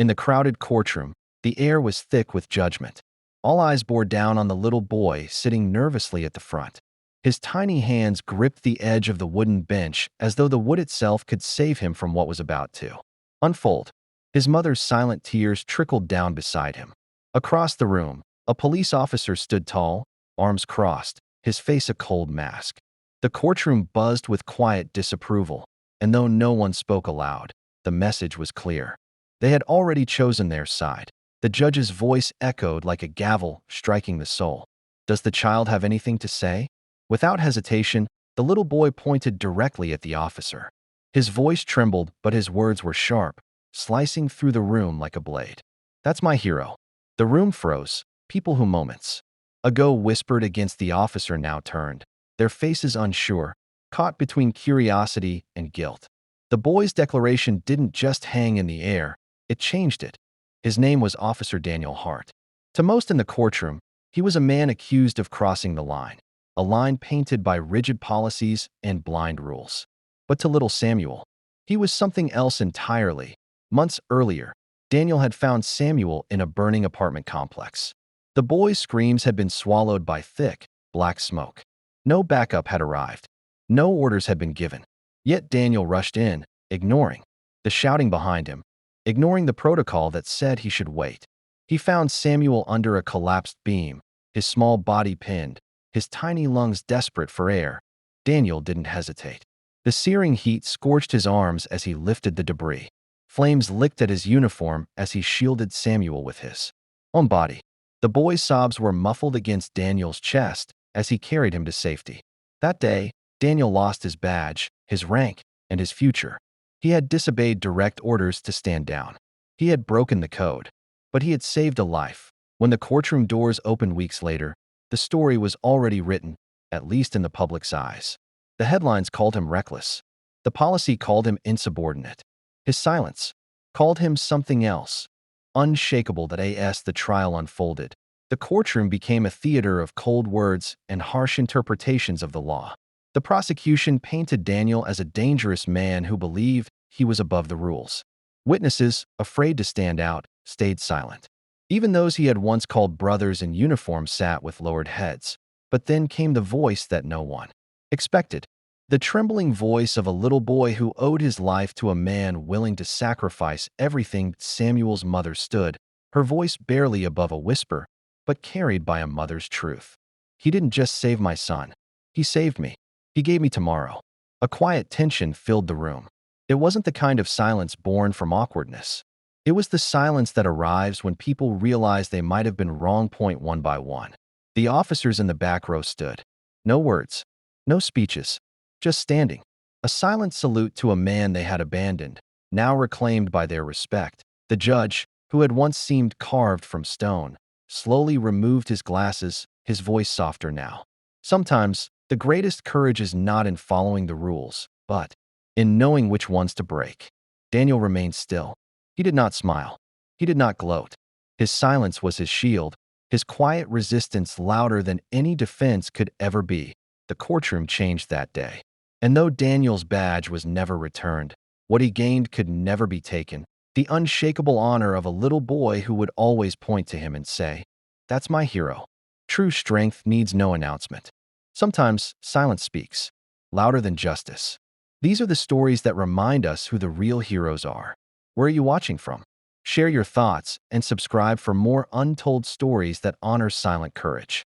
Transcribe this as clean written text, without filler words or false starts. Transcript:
In the crowded courtroom, the air was thick with judgment. All eyes bore down on the little boy sitting nervously at the front. His tiny hands gripped the edge of the wooden bench as though the wood itself could save him from what was about to unfold. His mother's silent tears trickled down beside him. Across the room, a police officer stood tall, arms crossed, his face a cold mask. The courtroom buzzed with quiet disapproval, and though no one spoke aloud, the message was clear. They had already chosen their side. The judge's voice echoed like a gavel striking the soul. Does the child have anything to say? Without hesitation, the little boy pointed directly at the officer. His voice trembled, but his words were sharp, slicing through the room like a blade. That's my hero. The room froze. People who moments ago whispered against the officer now turned, their faces unsure, caught between curiosity and guilt. The boy's declaration didn't just hang in the air, it changed it. His name was Officer Daniel Hart. To most in the courtroom, he was a man accused of crossing the line, a line painted by rigid policies and blind rules. But to little Samuel, he was something else entirely. Months earlier, Daniel had found Samuel in a burning apartment complex. The boy's screams had been swallowed by thick, black smoke. No backup had arrived. No orders had been given. Yet Daniel rushed in, ignoring the shouting behind him, ignoring the protocol that said he should wait. He found Samuel under a collapsed beam, his small body pinned, his tiny lungs desperate for air. Daniel didn't hesitate. The searing heat scorched his arms as he lifted the debris. Flames licked at his uniform as he shielded Samuel with his own body. The boy's sobs were muffled against Daniel's chest as he carried him to safety. That day, Daniel lost his badge, his rank, and his future. He had disobeyed direct orders to stand down. He had broken the code, but he had saved a life. When the courtroom doors opened weeks later, the story was already written, at least in the public's eyes. The headlines called him reckless. The policy called him insubordinate. His silence called him something else, unshakable. That as the trial unfolded, the courtroom became a theater of cold words and harsh interpretations of the law. The prosecution painted Daniel as a dangerous man who believed he was above the rules. Witnesses, afraid to stand out, stayed silent. Even those he had once called brothers in uniform sat with lowered heads. But then came the voice that no one expected. The trembling voice of a little boy who owed his life to a man willing to sacrifice everything. Samuel's mother stood, her voice barely above a whisper, but carried by a mother's truth. He didn't just save my son. He saved me. He gave me tomorrow. A quiet tension filled the room. It wasn't the kind of silence born from awkwardness. It was the silence that arrives when people realize they might have been wrong. One by one, the officers in the back row stood. No words, no speeches, just standing. A silent salute to a man they had abandoned, now reclaimed by their respect. The judge, who had once seemed carved from stone, slowly removed his glasses, his voice softer now. Sometimes, the greatest courage is not in following the rules, but in knowing which ones to break. Daniel remained still. He did not smile. He did not gloat. His silence was his shield, his quiet resistance louder than any defense could ever be. The courtroom changed that day. And though Daniel's badge was never returned, what he gained could never be taken. The unshakable honor of a little boy who would always point to him and say, "That's my hero." True strength needs no announcement. Sometimes silence speaks, louder than justice. These are the stories that remind us who the real heroes are. Where are you watching from? Share your thoughts and subscribe for more untold stories that honor silent courage.